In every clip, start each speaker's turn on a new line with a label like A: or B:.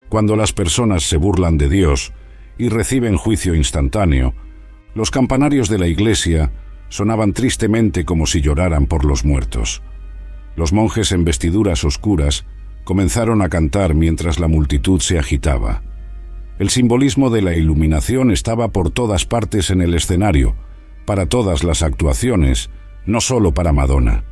A: Cuando las personas se burlan de Dios y reciben juicio instantáneo, los campanarios de la iglesia sonaban tristemente como si lloraran por los muertos. Los monjes en vestiduras oscuras comenzaron a cantar mientras la multitud se agitaba. El simbolismo de la iluminación estaba por todas partes en el escenario, para todas las actuaciones, no solo para Madonna.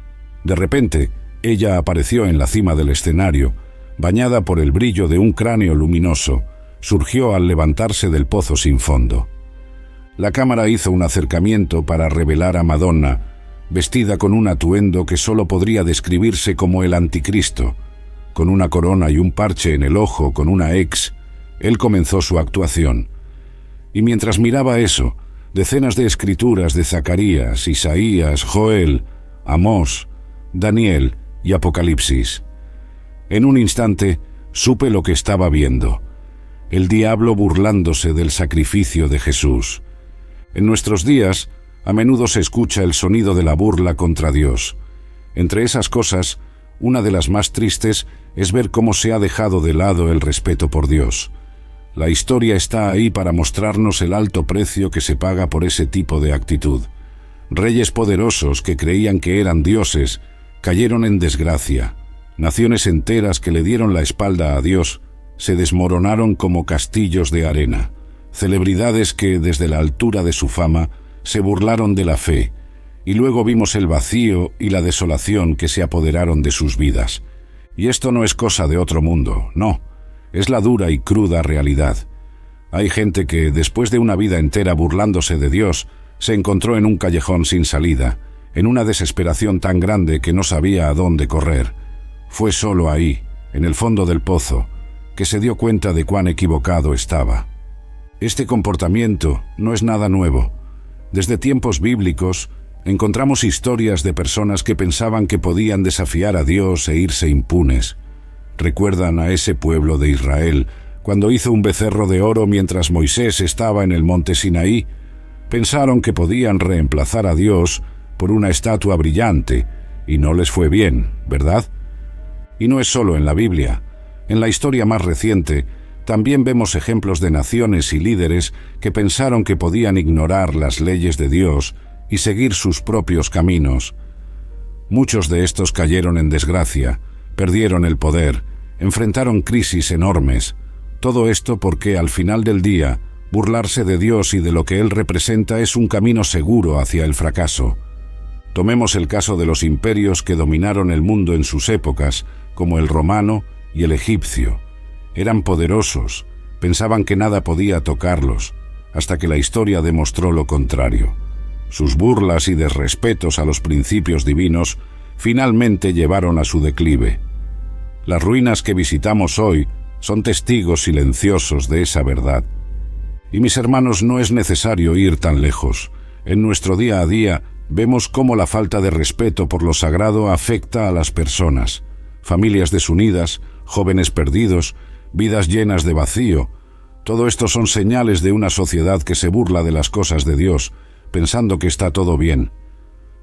A: De repente, ella apareció en la cima del escenario, bañada por el brillo de un cráneo luminoso, surgió al levantarse del pozo sin fondo. La cámara hizo un acercamiento para revelar a Madonna, vestida con un atuendo que solo podría describirse como el anticristo. Con una corona y un parche en el ojo con una X, él comenzó su actuación. Y mientras miraba eso, decenas de escrituras de Zacarías, Isaías, Joel, Amós, Daniel y Apocalipsis. En un instante, supe lo que estaba viendo. El diablo burlándose del sacrificio de Jesús. En nuestros días, a menudo se escucha el sonido de la burla contra Dios. Entre esas cosas, una de las más tristes es ver cómo se ha dejado de lado el respeto por Dios. La historia está ahí para mostrarnos el alto precio que se paga por ese tipo de actitud. Reyes poderosos que creían que eran dioses cayeron en desgracia. Naciones enteras que le dieron la espalda a Dios se desmoronaron como castillos de arena. Celebridades que, desde la altura de su fama, se burlaron de la fe, y luego vimos el vacío y la desolación que se apoderaron de sus vidas. Y esto no es cosa de otro mundo, no, es la dura y cruda realidad. Hay gente que, después de una vida entera burlándose de Dios, se encontró en un callejón sin salida, en una desesperación tan grande que no sabía a dónde correr. Fue solo ahí, en el fondo del pozo, que se dio cuenta de cuán equivocado estaba. Este comportamiento no es nada nuevo. Desde tiempos bíblicos, encontramos historias de personas que pensaban que podían desafiar a Dios e irse impunes. ¿Recuerdan a ese pueblo de Israel cuando hizo un becerro de oro mientras Moisés estaba en el monte Sinaí? Pensaron que podían reemplazar a Dios por una estatua brillante, y no les fue bien, ¿verdad? Y no es solo en la Biblia. En la historia más reciente, también vemos ejemplos de naciones y líderes que pensaron que podían ignorar las leyes de Dios y seguir sus propios caminos. Muchos de estos cayeron en desgracia, perdieron el poder, enfrentaron crisis enormes. Todo esto porque al final del día, burlarse de Dios y de lo que Él representa es un camino seguro hacia el fracaso. Tomemos el caso de los imperios que dominaron el mundo en sus épocas, como el romano y el egipcio. Eran poderosos, pensaban que nada podía tocarlos, hasta que la historia demostró lo contrario. Sus burlas y desrespetos a los principios divinos finalmente llevaron a su declive. Las ruinas que visitamos hoy son testigos silenciosos de esa verdad. Y mis hermanos, no es necesario ir tan lejos. En nuestro día a día vemos cómo la falta de respeto por lo sagrado afecta a las personas. Familias desunidas, jóvenes perdidos, vidas llenas de vacío. Todo esto son señales de una sociedad que se burla de las cosas de Dios, pensando que está todo bien.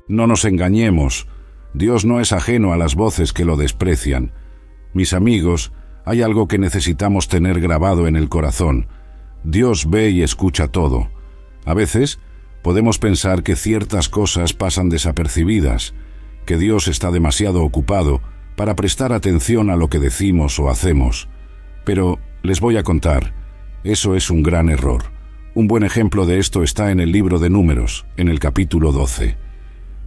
A: No nos engañemos, Dios no es ajeno a las voces que lo desprecian. Mis amigos, hay algo que necesitamos tener grabado en el corazón. Dios ve y escucha todo. A veces podemos pensar que ciertas cosas pasan desapercibidas, que Dios está demasiado ocupado para prestar atención a lo que decimos o hacemos. Pero les voy a contar, eso es un gran error. Un buen ejemplo de esto está en el libro de Números, en el capítulo 12.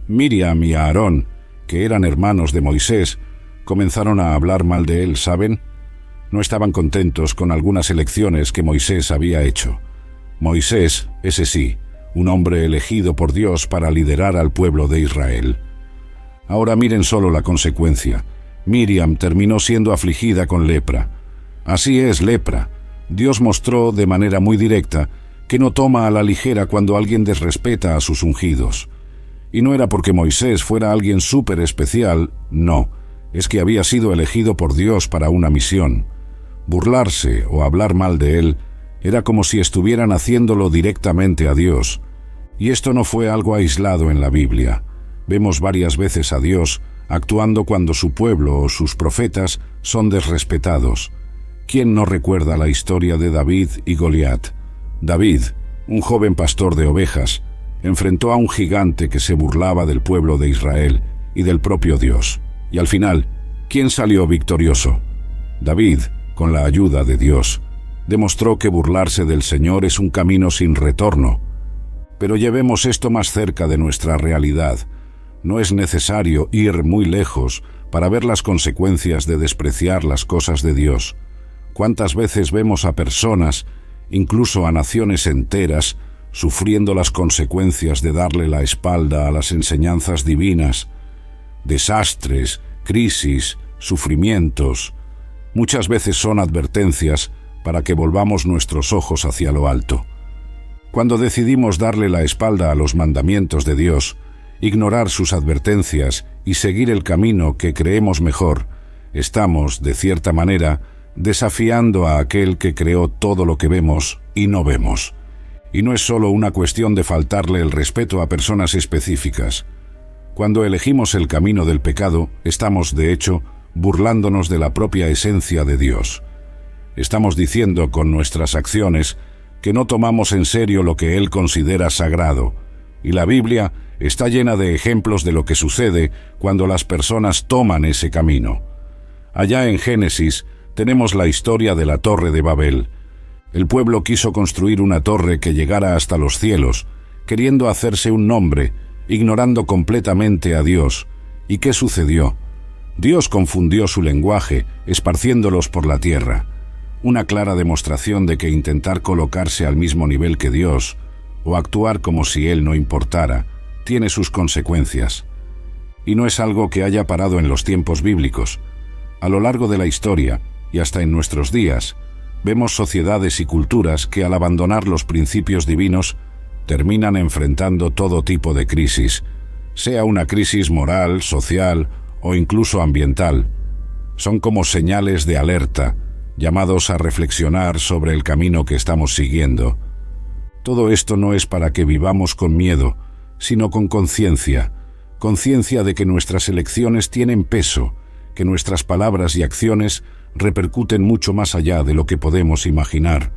A: Miriam y Aarón, que eran hermanos de Moisés, comenzaron a hablar mal de él, ¿saben? No estaban contentos con algunas elecciones que Moisés había hecho. Moisés, ese sí, un hombre elegido por Dios para liderar al pueblo de Israel. Ahora miren solo la consecuencia. Miriam terminó siendo afligida con lepra. Así es, lepra. Dios mostró de manera muy directa que no toma a la ligera cuando alguien desrespeta a sus ungidos. Y no era porque Moisés fuera alguien súper especial, no, es que había sido elegido por Dios para una misión. Burlarse o hablar mal de él era como si estuvieran haciéndolo directamente a Dios. Y esto no fue algo aislado en la Biblia. Vemos varias veces a Dios actuando cuando su pueblo o sus profetas son desrespetados. ¿Quién no recuerda la historia de David y Goliat? David, un joven pastor de ovejas, enfrentó a un gigante que se burlaba del pueblo de Israel y del propio Dios. Y al final, ¿quién salió victorioso? David, con la ayuda de Dios, demostró que burlarse del Señor es un camino sin retorno. Pero llevemos esto más cerca de nuestra realidad. No es necesario ir muy lejos para ver las consecuencias de despreciar las cosas de Dios. ¿Cuántas veces vemos a personas, incluso a naciones enteras, sufriendo las consecuencias de darle la espalda a las enseñanzas divinas? Desastres, crisis, sufrimientos. Muchas veces son advertencias para que volvamos nuestros ojos hacia lo alto. Cuando decidimos darle la espalda a los mandamientos de Dios, ignorar sus advertencias y seguir el camino que creemos mejor, estamos, de cierta manera, desafiando a aquel que creó todo lo que vemos y no vemos. Y no es solo una cuestión de faltarle el respeto a personas específicas. Cuando elegimos el camino del pecado, estamos, de hecho, burlándonos de la propia esencia de Dios. Estamos diciendo con nuestras acciones que no tomamos en serio lo que Él considera sagrado, y la Biblia está llena de ejemplos de lo que sucede cuando las personas toman ese camino. Allá en Génesis tenemos la historia de la Torre de Babel. El pueblo quiso construir una torre que llegara hasta los cielos, queriendo hacerse un nombre, ignorando completamente a Dios. ¿Y qué sucedió? Dios confundió su lenguaje, esparciéndolos por la tierra. Una clara demostración de que intentar colocarse al mismo nivel que Dios, o actuar como si Él no importara, tiene sus consecuencias. Y no es algo que haya parado en los tiempos bíblicos. A lo largo de la historia, y hasta en nuestros días, vemos sociedades y culturas que al abandonar los principios divinos terminan enfrentando todo tipo de crisis, sea una crisis moral, social o incluso ambiental. Son como señales de alerta, llamados a reflexionar sobre el camino que estamos siguiendo. Todo esto no es para que vivamos con miedo, sino con conciencia de que nuestras elecciones tienen peso, que nuestras palabras y acciones repercuten mucho más allá de lo que podemos imaginar.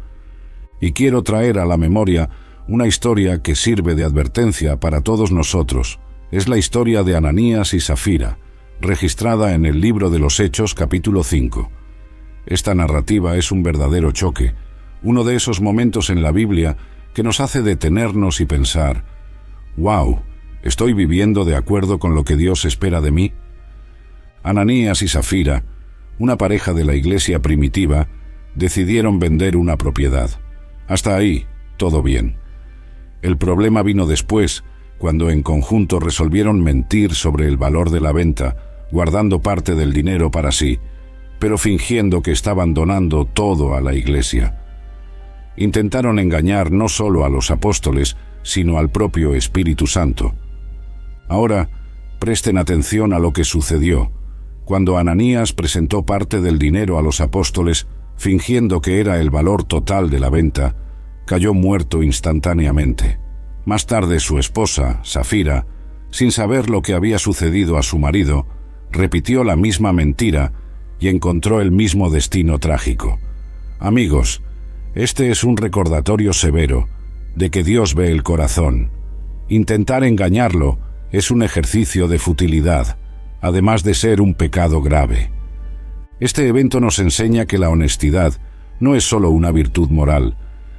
A: Y quiero traer a la memoria una historia que sirve de advertencia para todos nosotros. Es la historia de Ananías y Safira, registrada en el libro de los Hechos, capítulo 5. Esta narrativa es un verdadero choque, uno de esos momentos en la Biblia que nos hace detenernos y pensar: «¡Wow! ¿Estoy viviendo de acuerdo con lo que Dios espera de mí?». Ananías y Safira, una pareja de la iglesia primitiva, decidieron vender una propiedad. Hasta ahí, todo bien. El problema vino después, cuando en conjunto resolvieron mentir sobre el valor de la venta, guardando parte del dinero para sí, pero fingiendo que estaban donando todo a la iglesia. Intentaron engañar no solo a los apóstoles, sino al propio Espíritu Santo. Ahora, presten atención a lo que sucedió. Cuando Ananías presentó parte del dinero a los apóstoles, fingiendo que era el valor total de la venta, cayó muerto instantáneamente. Más tarde su esposa, Safira, sin saber lo que había sucedido a su marido, repitió la misma mentira y encontró el mismo destino trágico. Amigos, este es un recordatorio severo de que Dios ve el corazón. Intentar engañarlo es un ejercicio de futilidad, además de ser un pecado grave. Este evento nos enseña que la honestidad no es solo una virtud moral,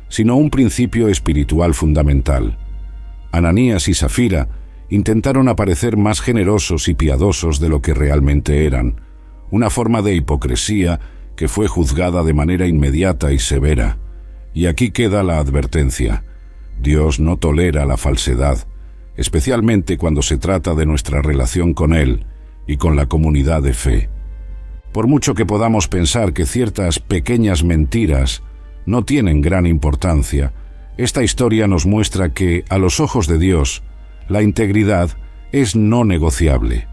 A: sino un principio espiritual fundamental. Ananías y Safira intentaron aparecer más generosos y piadosos de lo que realmente eran, una forma de hipocresía que fue juzgada de manera inmediata y severa. Y aquí queda la advertencia: Dios no tolera la falsedad, especialmente cuando se trata de nuestra relación con Él y con la comunidad de fe. Por mucho que podamos pensar que ciertas pequeñas mentiras no tienen gran importancia, esta historia nos muestra que, a los ojos de Dios, la integridad es no negociable.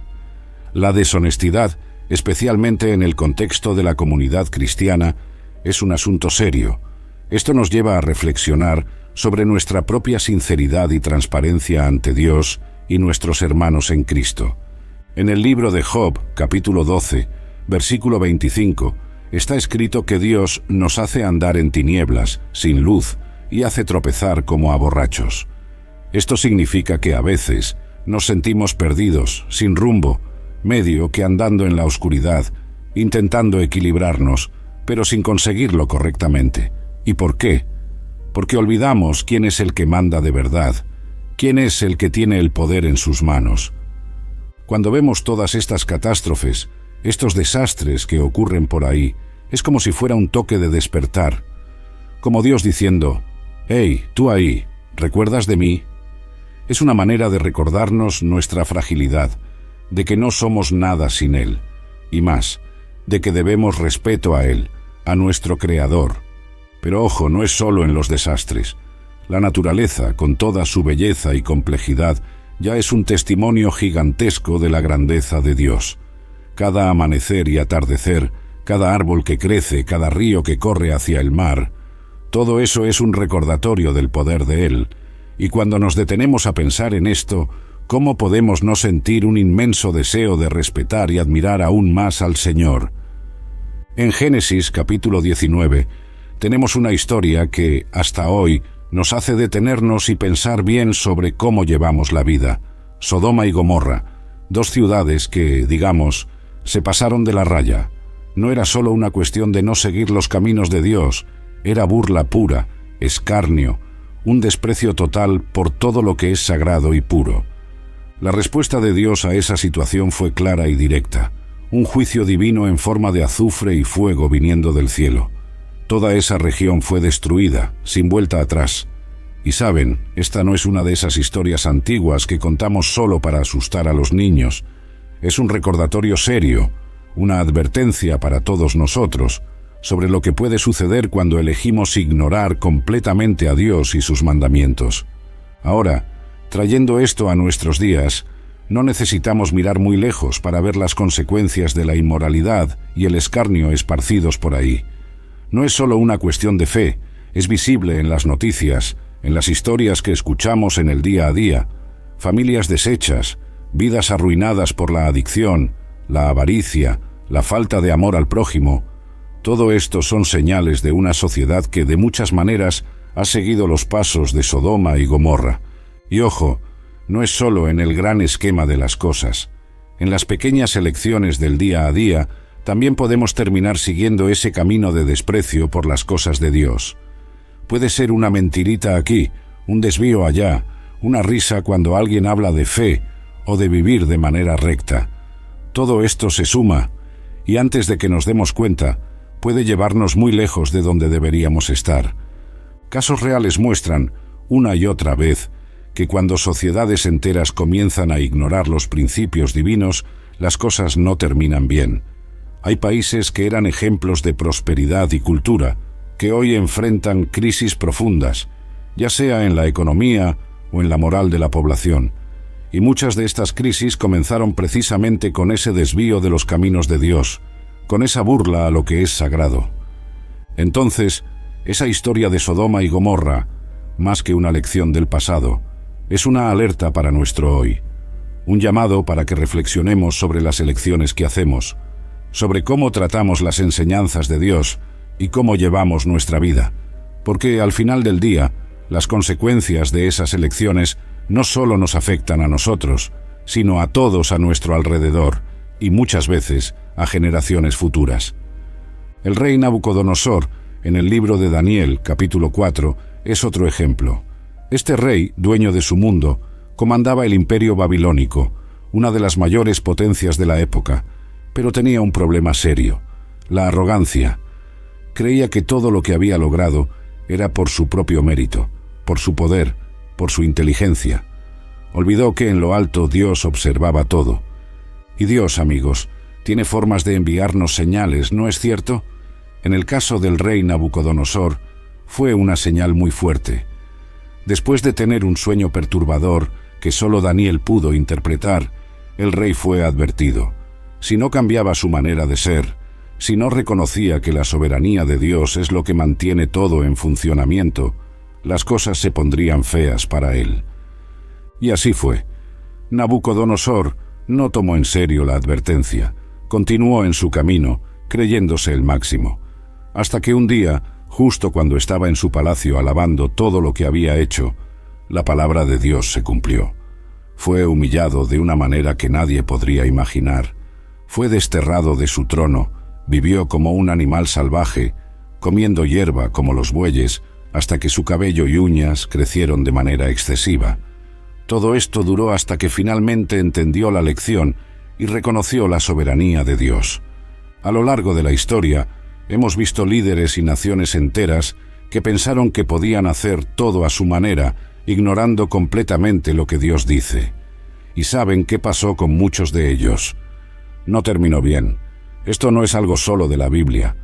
A: La deshonestidad, especialmente en el contexto de la comunidad cristiana, es un asunto serio. Esto nos lleva a reflexionar sobre nuestra propia sinceridad y transparencia ante Dios y nuestros hermanos en Cristo. En el libro de Job, capítulo 12, versículo 25, Está escrito que Dios nos hace andar en tinieblas, sin luz, y hace tropezar como a borrachos. Esto significa que a veces nos sentimos perdidos, sin rumbo, medio que andando en la oscuridad, intentando equilibrarnos, pero sin conseguirlo correctamente. ¿Y por qué? Porque olvidamos quién es el que manda de verdad, quién es el que tiene el poder en sus manos. Cuando vemos todas estas catástrofes, estos desastres que ocurren por ahí, es como si fuera un toque de despertar, como Dios diciendo: «Hey, tú ahí, ¿recuerdas de mí?». Es una manera de recordarnos nuestra fragilidad, de que no somos nada sin Él, y más, de que debemos respeto a Él, a nuestro Creador. Pero ojo, no es solo en los desastres. La naturaleza, con toda su belleza y complejidad, ya es un testimonio gigantesco de la grandeza de Dios. Cada amanecer y atardecer, cada árbol que crece, cada río que corre hacia el mar, todo eso es un recordatorio del poder de Él. Y cuando nos detenemos a pensar en esto, ¿cómo podemos no sentir un inmenso deseo de respetar y admirar aún más al Señor? En Génesis capítulo 19 tenemos una historia que, hasta hoy, nos hace detenernos y pensar bien sobre cómo llevamos la vida. Sodoma y Gomorra, dos ciudades que, digamos, se pasaron de la raya. No era solo una cuestión de no seguir los caminos de Dios, era burla pura, escarnio, un desprecio total por todo lo que es sagrado y puro. La respuesta de Dios a esa situación fue clara y directa, un juicio divino en forma de azufre y fuego viniendo del cielo. Toda esa región fue destruida, sin vuelta atrás. Y saben, esta no es una de esas historias antiguas que contamos solo para asustar a los niños. Es un recordatorio serio, una advertencia para todos nosotros, sobre lo que puede suceder cuando elegimos ignorar completamente a Dios y sus mandamientos. Ahora, trayendo esto a nuestros días, no necesitamos mirar muy lejos para ver las consecuencias de la inmoralidad y el escarnio esparcidos por ahí. No es solo una cuestión de fe, es visible en las noticias, en las historias que escuchamos en el día a día, familias deshechas, vidas arruinadas por la adicción, la avaricia, la falta de amor al prójimo. Todo esto son señales de una sociedad que de muchas maneras ha seguido los pasos de Sodoma y Gomorra. Y ojo, no es solo en el gran esquema de las cosas. En las pequeñas elecciones del día a día, también podemos terminar siguiendo ese camino de desprecio por las cosas de Dios. Puede ser una mentirita aquí, un desvío allá, una risa cuando alguien habla de fe o de vivir de manera recta. Todo esto se suma, y antes de que nos demos cuenta, puede llevarnos muy lejos de donde deberíamos estar. Casos reales muestran, una y otra vez, que cuando sociedades enteras comienzan a ignorar los principios divinos, las cosas no terminan bien. Hay países que eran ejemplos de prosperidad y cultura, que hoy enfrentan crisis profundas, ya sea en la economía o en la moral de la población. Y muchas de estas crisis comenzaron precisamente con ese desvío de los caminos de Dios, con esa burla a lo que es sagrado. Entonces, esa historia de Sodoma y Gomorra, más que una lección del pasado, es una alerta para nuestro hoy, un llamado para que reflexionemos sobre las elecciones que hacemos, sobre cómo tratamos las enseñanzas de Dios y cómo llevamos nuestra vida, porque al final del día, las consecuencias de esas elecciones no solo nos afectan a nosotros, sino a todos a nuestro alrededor y muchas veces a generaciones futuras. El rey Nabucodonosor, en el libro de Daniel, capítulo 4, es otro ejemplo. Este rey, dueño de su mundo, comandaba el imperio babilónico, una de las mayores potencias de la época, pero tenía un problema serio: la arrogancia. Creía que todo lo que había logrado era por su propio mérito, por su poder, por su inteligencia. Olvidó que en lo alto Dios observaba todo. Y Dios, amigos, tiene formas de enviarnos señales, ¿no es cierto? En el caso del rey Nabucodonosor, fue una señal muy fuerte. Después de tener un sueño perturbador que solo Daniel pudo interpretar, el rey fue advertido. Si no cambiaba su manera de ser, si no reconocía que la soberanía de Dios es lo que mantiene todo en funcionamiento, las cosas se pondrían feas para él. Y así fue. Nabucodonosor no tomó en serio la advertencia, continuó en su camino creyéndose el máximo, hasta que un día, justo cuando estaba en su palacio alabando todo lo que había hecho, la palabra de Dios se cumplió. Fue humillado de una manera que nadie podría imaginar. Fue desterrado de su trono, vivió como un animal salvaje, comiendo hierba como los bueyes, hasta que su cabello y uñas crecieron de manera excesiva. Todo esto duró hasta que finalmente entendió la lección y reconoció la soberanía de Dios. A lo largo de la historia, hemos visto líderes y naciones enteras que pensaron que podían hacer todo a su manera, ignorando completamente lo que Dios dice. ¿Y saben qué pasó con muchos de ellos? No terminó bien. Esto no es algo solo de la Biblia.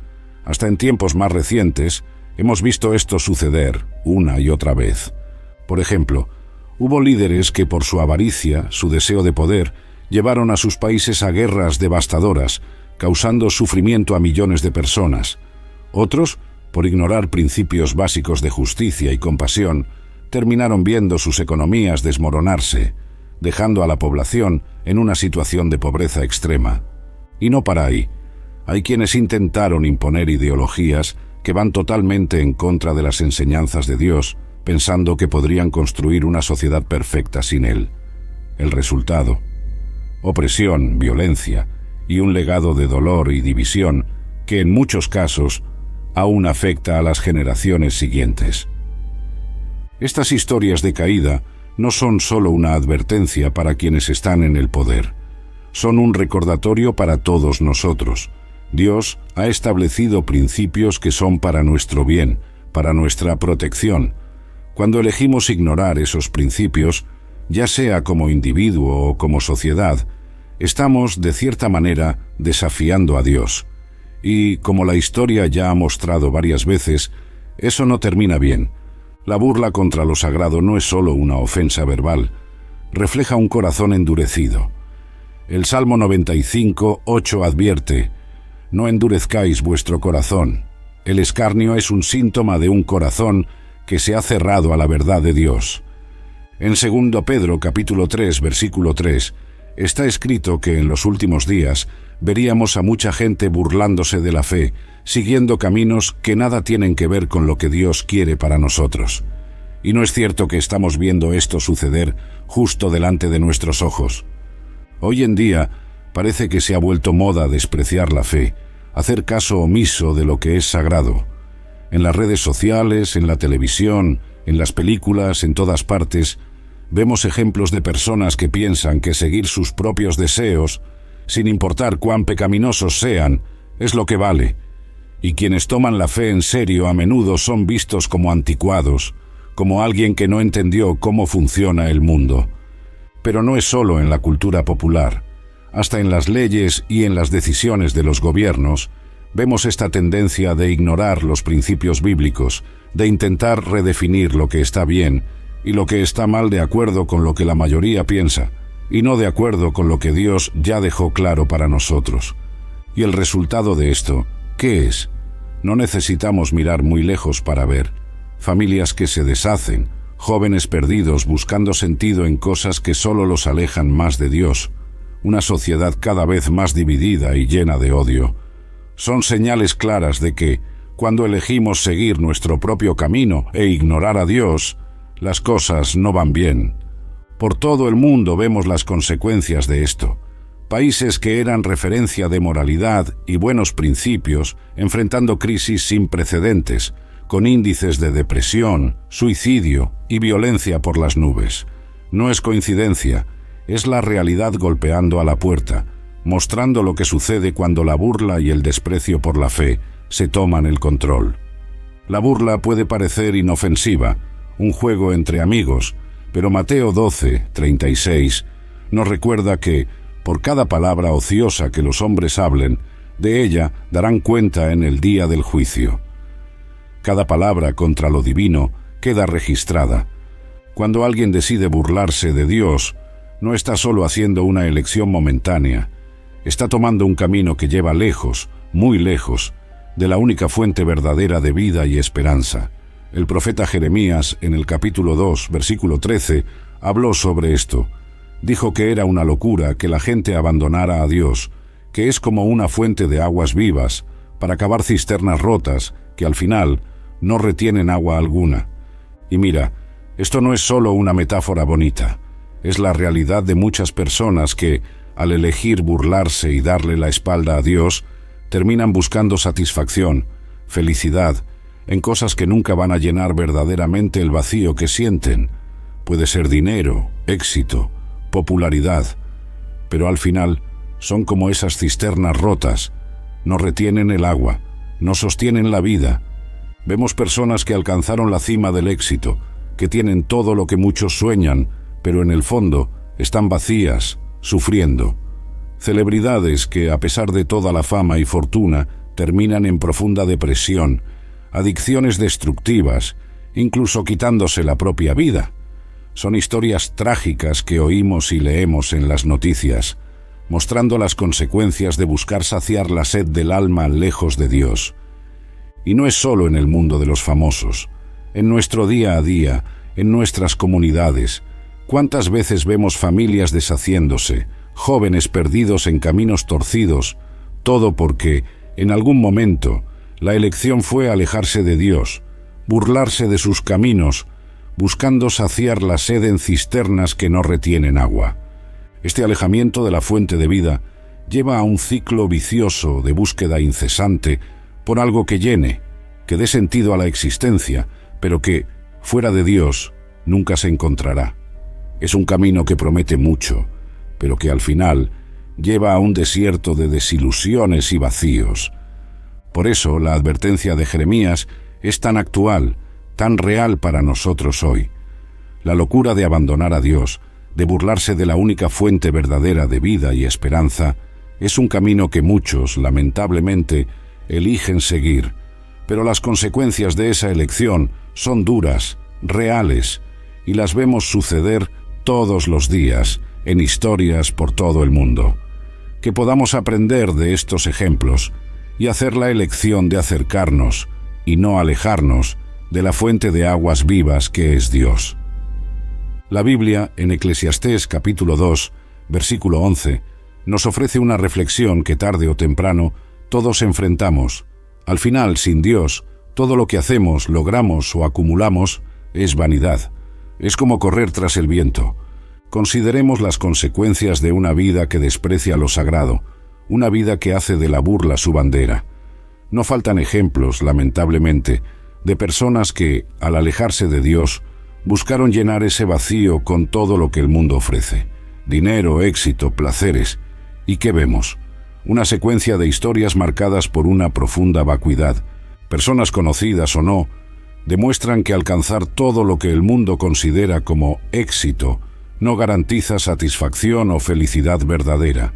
A: Hasta en tiempos más recientes, hemos visto esto suceder una y otra vez. Por ejemplo, hubo líderes que por su avaricia, su deseo de poder, llevaron a sus países a guerras devastadoras, causando sufrimiento a millones de personas. Otros, por ignorar principios básicos de justicia y compasión, terminaron viendo sus economías desmoronarse, dejando a la población en una situación de pobreza extrema. Y no para ahí. Hay quienes intentaron imponer ideologías que van totalmente en contra de las enseñanzas de Dios, pensando que podrían construir una sociedad perfecta sin Él. El resultado: opresión, violencia y un legado de dolor y división que en muchos casos aún afecta a las generaciones siguientes. Estas historias de caída no son solo una advertencia para quienes están en el poder, son un recordatorio para todos nosotros. Dios ha establecido principios que son para nuestro bien, para nuestra protección. Cuando elegimos ignorar esos principios, ya sea como individuo o como sociedad, estamos, de cierta manera, desafiando a Dios. Y, como la historia ya ha mostrado varias veces, eso no termina bien. La burla contra lo sagrado no es solo una ofensa verbal, refleja un corazón endurecido. El Salmo 95:8 advierte: «No endurezcáis vuestro corazón». El escarnio es un síntoma de un corazón que se ha cerrado a la verdad de Dios. En 2 Pedro capítulo 3, versículo 3, está escrito que en los últimos días veríamos a mucha gente burlándose de la fe, siguiendo caminos que nada tienen que ver con lo que Dios quiere para nosotros. ¿Y no es cierto que estamos viendo esto suceder justo delante de nuestros ojos? Hoy en día parece que se ha vuelto moda despreciar la fe, hacer caso omiso de lo que es sagrado. En las redes sociales, en la televisión, en las películas, en todas partes, vemos ejemplos de personas que piensan que seguir sus propios deseos, sin importar cuán pecaminosos sean, es lo que vale. Y quienes toman la fe en serio a menudo son vistos como anticuados, como alguien que no entendió cómo funciona el mundo. Pero no es solo en la cultura popular. Hasta en las leyes y en las decisiones de los gobiernos, vemos esta tendencia de ignorar los principios bíblicos, de intentar redefinir lo que está bien y lo que está mal de acuerdo con lo que la mayoría piensa, y no de acuerdo con lo que Dios ya dejó claro para nosotros. Y el resultado de esto, ¿qué es? No necesitamos mirar muy lejos para ver. Familias que se deshacen, jóvenes perdidos buscando sentido en cosas que solo los alejan más de Dios, una sociedad cada vez más dividida y llena de odio. Son señales claras de que, cuando elegimos seguir nuestro propio camino e ignorar a Dios, las cosas no van bien. Por todo el mundo vemos las consecuencias de esto. Países que eran referencia de moralidad y buenos principios, enfrentando crisis sin precedentes, con índices de depresión, suicidio y violencia por las nubes. No es coincidencia, es la realidad golpeando a la puerta, mostrando lo que sucede cuando la burla y el desprecio por la fe se toman el control. La burla puede parecer inofensiva, un juego entre amigos, pero Mateo 12:36 nos recuerda que, por cada palabra ociosa que los hombres hablen, de ella darán cuenta en el día del juicio. Cada palabra contra lo divino queda registrada. Cuando alguien decide burlarse de Dios, no está solo haciendo una elección momentánea, está tomando un camino que lleva lejos, muy lejos, de la única fuente verdadera de vida y esperanza. El profeta Jeremías, en el capítulo 2, versículo 13, habló sobre esto. Dijo que era una locura que la gente abandonara a Dios, que es como una fuente de aguas vivas para cavar cisternas rotas que al final no retienen agua alguna. Y mira, esto no es solo una metáfora bonita, es la realidad de muchas personas que, al elegir burlarse y darle la espalda a Dios, terminan buscando satisfacción, felicidad, en cosas que nunca van a llenar verdaderamente el vacío que sienten. Puede ser dinero, éxito, popularidad, pero al final son como esas cisternas rotas, no retienen el agua, no sostienen la vida. Vemos personas que alcanzaron la cima del éxito, que tienen todo lo que muchos sueñan, pero en el fondo están vacías, sufriendo. Celebridades que, a pesar de toda la fama y fortuna, terminan en profunda depresión, adicciones destructivas, incluso quitándose la propia vida. Son historias trágicas que oímos y leemos en las noticias, mostrando las consecuencias de buscar saciar la sed del alma lejos de Dios. Y no es solo en el mundo de los famosos, en nuestro día a día, en nuestras comunidades. ¿Cuántas veces vemos familias deshaciéndose, jóvenes perdidos en caminos torcidos, todo porque, en algún momento, la elección fue alejarse de Dios, burlarse de sus caminos, buscando saciar la sed en cisternas que no retienen agua? Este alejamiento de la fuente de vida lleva a un ciclo vicioso de búsqueda incesante por algo que llene, que dé sentido a la existencia, pero que, fuera de Dios, nunca se encontrará. Es un camino que promete mucho, pero que al final lleva a un desierto de desilusiones y vacíos. Por eso la advertencia de Jeremías es tan actual, tan real para nosotros hoy. La locura de abandonar a Dios, de burlarse de la única fuente verdadera de vida y esperanza, es un camino que muchos, lamentablemente, eligen seguir, pero las consecuencias de esa elección son duras, reales, y las vemos suceder todos los días en historias por todo el mundo. Que podamos aprender de estos ejemplos y hacer la elección de acercarnos y no alejarnos de la fuente de aguas vivas que es Dios. La Biblia, en Eclesiastés capítulo 2, versículo 11, nos ofrece una reflexión que tarde o temprano todos enfrentamos. Al final, sin Dios, todo lo que hacemos, logramos o acumulamos es vanidad. Es como correr tras el viento. Consideremos las consecuencias de una vida que desprecia lo sagrado, una vida que hace de la burla su bandera. No faltan ejemplos, lamentablemente, de personas que, al alejarse de Dios, buscaron llenar ese vacío con todo lo que el mundo ofrece. Dinero, éxito, placeres. ¿Y qué vemos? Una secuencia de historias marcadas por una profunda vacuidad. Personas conocidas o no, demuestran que alcanzar todo lo que el mundo considera como éxito no garantiza satisfacción o felicidad verdadera.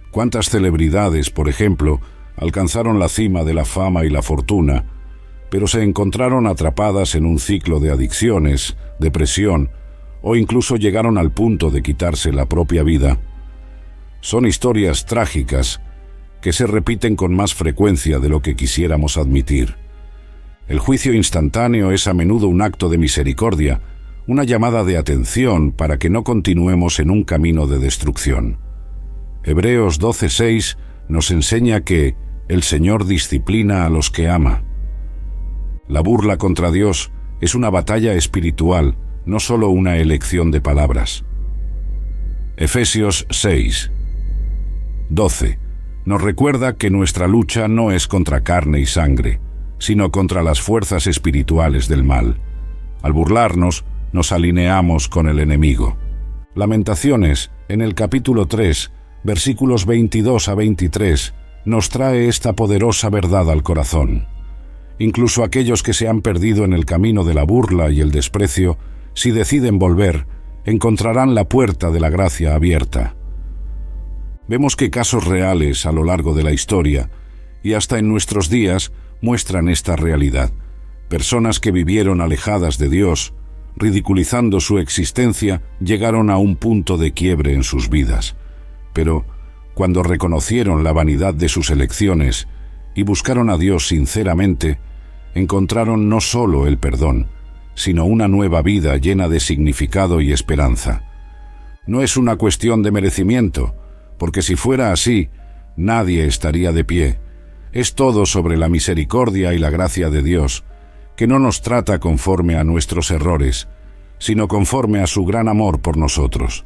A: ¿Cuántas celebridades, por ejemplo, alcanzaron la cima de la fama y la fortuna, pero se encontraron atrapadas en un ciclo de adicciones, depresión, o incluso llegaron al punto de quitarse la propia vida? Son historias trágicas que se repiten con más frecuencia de lo que quisiéramos admitir. El juicio instantáneo es a menudo un acto de misericordia, una llamada de atención para que no continuemos en un camino de destrucción. Hebreos 12:6 nos enseña que el Señor disciplina a los que ama. La burla contra Dios es una batalla espiritual, no solo una elección de palabras. Efesios 6:12 nos recuerda que nuestra lucha no es contra carne y sangre, sino contra las fuerzas espirituales del mal. Al burlarnos, nos alineamos con el enemigo. Lamentaciones, en el capítulo 3, versículos 22 a 23, nos trae esta poderosa verdad al corazón. Incluso aquellos que se han perdido en el camino de la burla y el desprecio, si deciden volver, encontrarán la puerta de la gracia abierta. Vemos que casos reales a lo largo de la historia, y hasta en nuestros días, muestran esta realidad. Personas que vivieron alejadas de Dios, ridiculizando su existencia, llegaron a un punto de quiebre en sus vidas. Pero, cuando reconocieron la vanidad de sus elecciones y buscaron a Dios sinceramente, encontraron no solo el perdón, sino una nueva vida llena de significado y esperanza. No es una cuestión de merecimiento, porque si fuera así, nadie estaría de pie. Es todo sobre la misericordia y la gracia de Dios, que no nos trata conforme a nuestros errores, sino conforme a su gran amor por nosotros.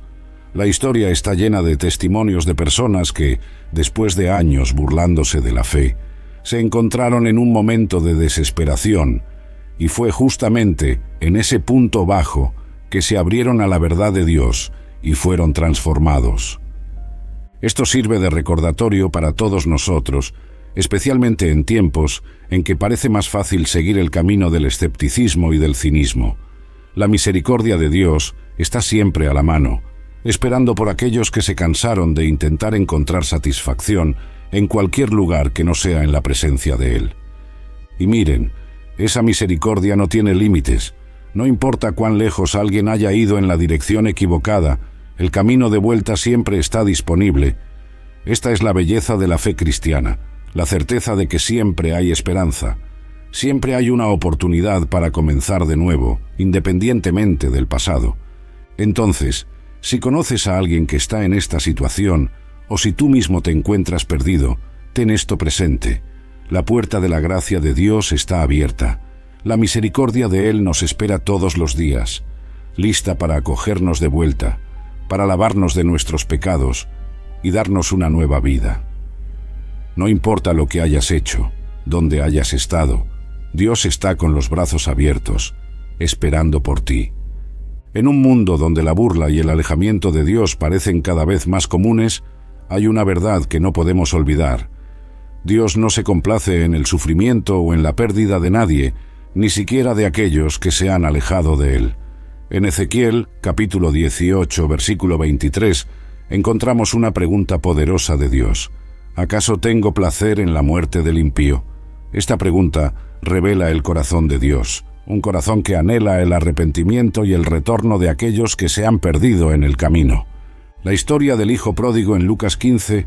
A: La historia está llena de testimonios de personas que, después de años burlándose de la fe, se encontraron en un momento de desesperación, y fue justamente en ese punto bajo que se abrieron a la verdad de Dios y fueron transformados. Esto sirve de recordatorio para todos nosotros, especialmente en tiempos en que parece más fácil seguir el camino del escepticismo y del cinismo. La misericordia de Dios está siempre a la mano, esperando por aquellos que se cansaron de intentar encontrar satisfacción en cualquier lugar que no sea en la presencia de Él. Y miren, esa misericordia no tiene límites. No importa cuán lejos alguien haya ido en la dirección equivocada, el camino de vuelta siempre está disponible. Esta es la belleza de la fe cristiana, la certeza de que siempre hay esperanza. Siempre hay una oportunidad para comenzar de nuevo, independientemente del pasado. Entonces, si conoces a alguien que está en esta situación, o si tú mismo te encuentras perdido, ten esto presente. La puerta de la gracia de Dios está abierta. La misericordia de Él nos espera todos los días, lista para acogernos de vuelta, para lavarnos de nuestros pecados y darnos una nueva vida. No importa lo que hayas hecho, dónde hayas estado, Dios está con los brazos abiertos, esperando por ti. En un mundo donde la burla y el alejamiento de Dios parecen cada vez más comunes, hay una verdad que no podemos olvidar. Dios no se complace en el sufrimiento o en la pérdida de nadie, ni siquiera de aquellos que se han alejado de Él. En Ezequiel, capítulo 18, versículo 23, encontramos una pregunta poderosa de Dios. ¿Acaso tengo placer en la muerte del impío? Esta pregunta revela el corazón de Dios, un corazón que anhela el arrepentimiento y el retorno de aquellos que se han perdido en el camino. La historia del hijo pródigo en Lucas 15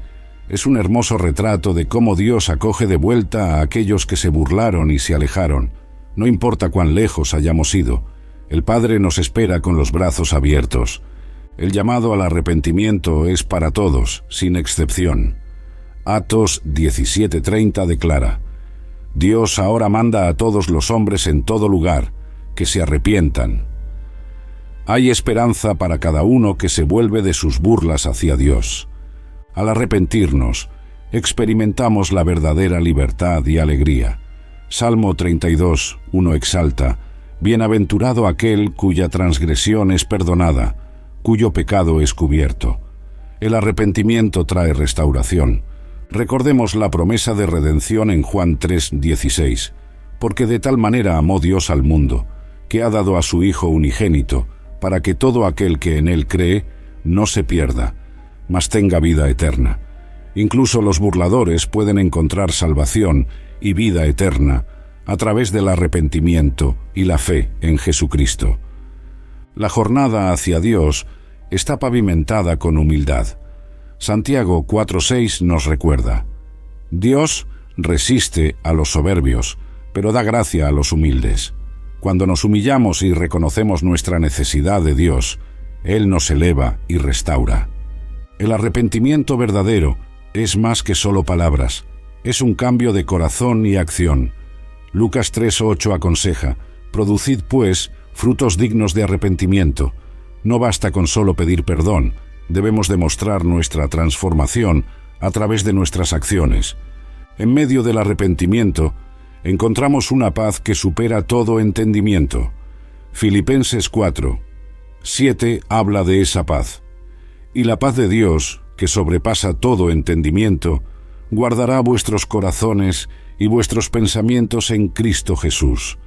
A: es un hermoso retrato de cómo Dios acoge de vuelta a aquellos que se burlaron y se alejaron. No importa cuán lejos hayamos ido, el Padre nos espera con los brazos abiertos. El llamado al arrepentimiento es para todos, sin excepción. Atos 17:30 declara: Dios ahora manda a todos los hombres en todo lugar que se arrepientan. Hay esperanza para cada uno que se vuelve de sus burlas hacia Dios. Al arrepentirnos, experimentamos la verdadera libertad y alegría. Salmo 32:1 exalta: Bienaventurado aquel cuya transgresión es perdonada, cuyo pecado es cubierto. El arrepentimiento trae restauración. Recordemos la promesa de redención en Juan 3:16, porque de tal manera amó Dios al mundo, que ha dado a su Hijo unigénito, para que todo aquel que en Él cree no se pierda, mas tenga vida eterna. Incluso los burladores pueden encontrar salvación y vida eterna a través del arrepentimiento y la fe en Jesucristo. La jornada hacia Dios está pavimentada con humildad. Santiago 4:6 nos recuerda: Dios resiste a los soberbios, pero da gracia a los humildes. Cuando nos humillamos y reconocemos nuestra necesidad de Dios, Él nos eleva y restaura. El arrepentimiento verdadero es más que solo palabras, es un cambio de corazón y acción. Lucas 3:8 aconseja: Producid, pues, frutos dignos de arrepentimiento. No basta con solo pedir perdón, debemos demostrar nuestra transformación a través de nuestras acciones. En medio del arrepentimiento, encontramos una paz que supera todo entendimiento. Filipenses 4:7 habla de esa paz. Y la paz de Dios, que sobrepasa todo entendimiento, guardará vuestros corazones y vuestros pensamientos en Cristo Jesús.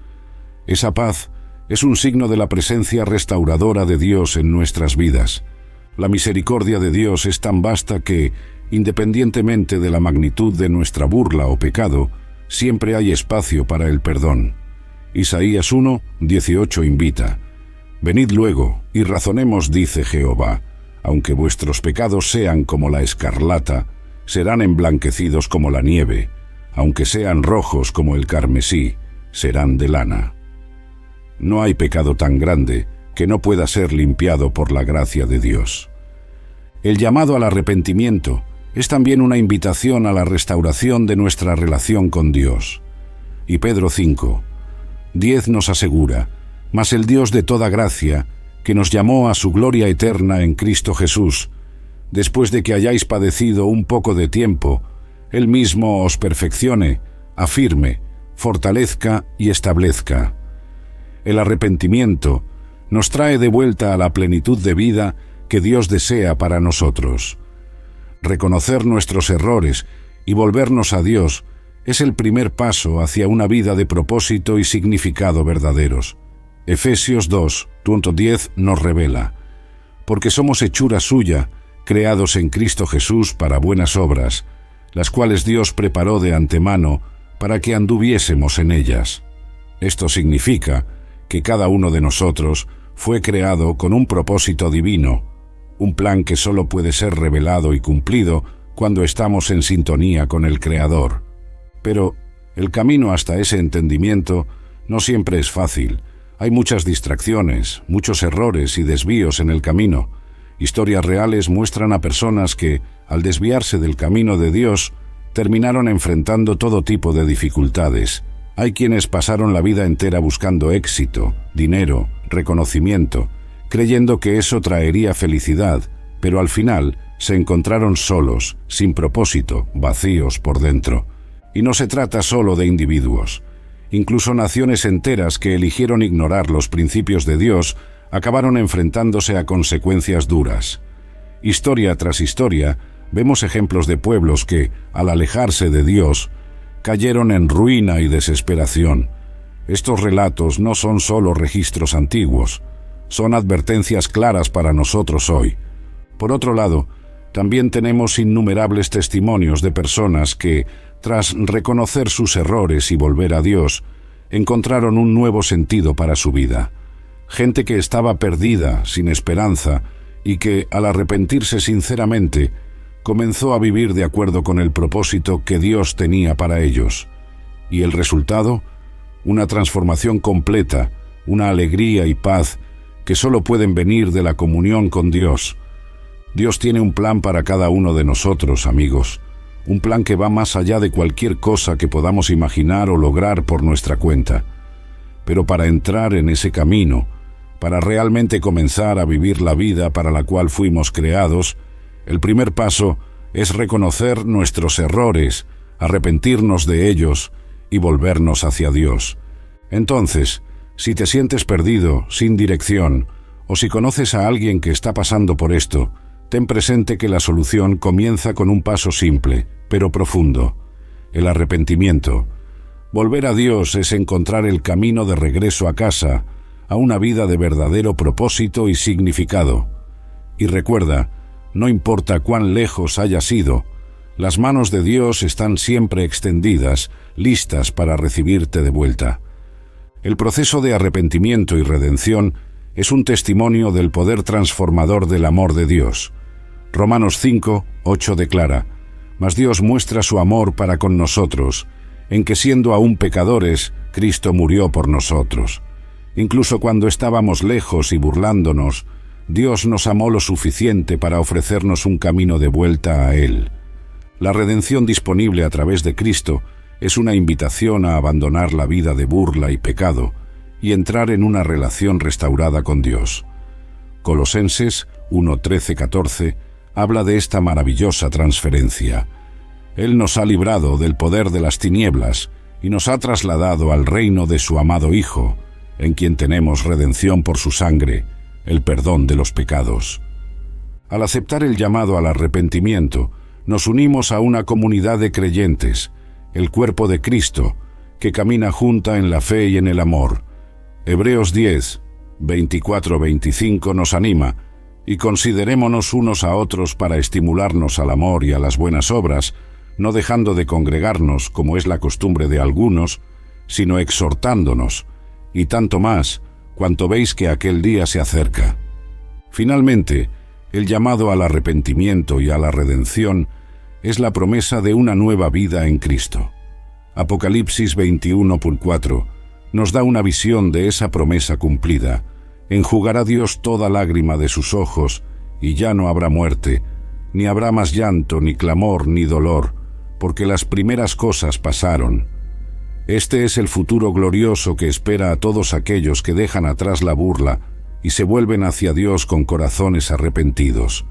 A: Esa paz es un signo de la presencia restauradora de Dios en nuestras vidas. La misericordia de Dios es tan vasta que, independientemente de la magnitud de nuestra burla o pecado, siempre hay espacio para el perdón. Isaías 1:18 invita: Venid luego y razonemos, dice Jehová, aunque vuestros pecados sean como la escarlata, serán emblanquecidos como la nieve, aunque sean rojos como el carmesí, serán de lana. No hay pecado tan grande que no pueda ser limpiado por la gracia de Dios. El llamado al arrepentimiento es también una invitación a la restauración de nuestra relación con Dios. Y Pedro 5:10 nos asegura: «Mas el Dios de toda gracia, que nos llamó a su gloria eterna en Cristo Jesús, después de que hayáis padecido un poco de tiempo, Él mismo os perfeccione, afirme, fortalezca y establezca». El arrepentimiento nos trae de vuelta a la plenitud de vida que Dios desea para nosotros. Reconocer nuestros errores y volvernos a Dios es el primer paso hacia una vida de propósito y significado verdaderos. Efesios 2:10 nos revela: «Porque somos hechura suya, creados en Cristo Jesús para buenas obras, las cuales Dios preparó de antemano para que anduviésemos en ellas». Esto significa que cada uno de nosotros fue creado con un propósito divino, un plan que solo puede ser revelado y cumplido cuando estamos en sintonía con el Creador. Pero el camino hasta ese entendimiento no siempre es fácil. Hay muchas distracciones, muchos errores y desvíos en el camino. Historias reales muestran a personas que, al desviarse del camino de Dios, terminaron enfrentando todo tipo de dificultades. Hay quienes pasaron la vida entera buscando éxito, dinero, reconocimiento, creyendo que eso traería felicidad, pero al final se encontraron solos, sin propósito, vacíos por dentro. Y no se trata solo de individuos. Incluso naciones enteras que eligieron ignorar los principios de Dios acabaron enfrentándose a consecuencias duras. Historia tras historia, vemos ejemplos de pueblos que, al alejarse de Dios, cayeron en ruina y desesperación. Estos relatos no son solo registros antiguos, son advertencias claras para nosotros hoy. Por otro lado, también tenemos innumerables testimonios de personas que, tras reconocer sus errores y volver a Dios, encontraron un nuevo sentido para su vida. Gente que estaba perdida, sin esperanza, y que, al arrepentirse sinceramente, comenzó a vivir de acuerdo con el propósito que Dios tenía para ellos. ¿Y el resultado? Una transformación completa, una alegría y paz que solo pueden venir de la comunión con Dios. Dios tiene un plan para cada uno de nosotros, amigos. Un plan que va más allá de cualquier cosa que podamos imaginar o lograr por nuestra cuenta. Pero para entrar en ese camino, para realmente comenzar a vivir la vida para la cual fuimos creados, el primer paso es reconocer nuestros errores, arrepentirnos de ellos y volvernos hacia Dios. Entonces, si te sientes perdido, sin dirección, o si conoces a alguien que está pasando por esto, ten presente que la solución comienza con un paso simple, pero profundo: el arrepentimiento. Volver a Dios es encontrar el camino de regreso a casa, a una vida de verdadero propósito y significado. Y recuerda, no importa cuán lejos hayas ido, las manos de Dios están siempre extendidas, listas para recibirte de vuelta. El proceso de arrepentimiento y redención es un testimonio del poder transformador del amor de Dios. Romanos 5:8 declara: «Mas Dios muestra su amor para con nosotros, en que siendo aún pecadores, Cristo murió por nosotros». Incluso cuando estábamos lejos y burlándonos, Dios nos amó lo suficiente para ofrecernos un camino de vuelta a Él. La redención disponible a través de Cristo es una invitación a abandonar la vida de burla y pecado y entrar en una relación restaurada con Dios. Colosenses 1:13-14 habla de esta maravillosa transferencia. Él nos ha librado del poder de las tinieblas y nos ha trasladado al reino de su amado Hijo, en quien tenemos redención por su sangre, el perdón de los pecados. Al aceptar el llamado al arrepentimiento, nos unimos a una comunidad de creyentes, el cuerpo de Cristo, que camina junta en la fe y en el amor. Hebreos 10:24-25 nos anima: «Y considerémonos unos a otros para estimularnos al amor y a las buenas obras, no dejando de congregarnos, como es la costumbre de algunos, sino exhortándonos, y tanto más, cuanto veis que aquel día se acerca». Finalmente, el llamado al arrepentimiento y a la redención es la promesa de una nueva vida en Cristo. Apocalipsis 21:4 nos da una visión de esa promesa cumplida. Enjugará Dios toda lágrima de sus ojos, y ya no habrá muerte, Ni habrá más llanto, ni clamor, ni dolor, porque las primeras cosas pasaron. Este es el futuro glorioso que espera a todos aquellos que dejan atrás la burla y se vuelven hacia Dios con corazones arrepentidos.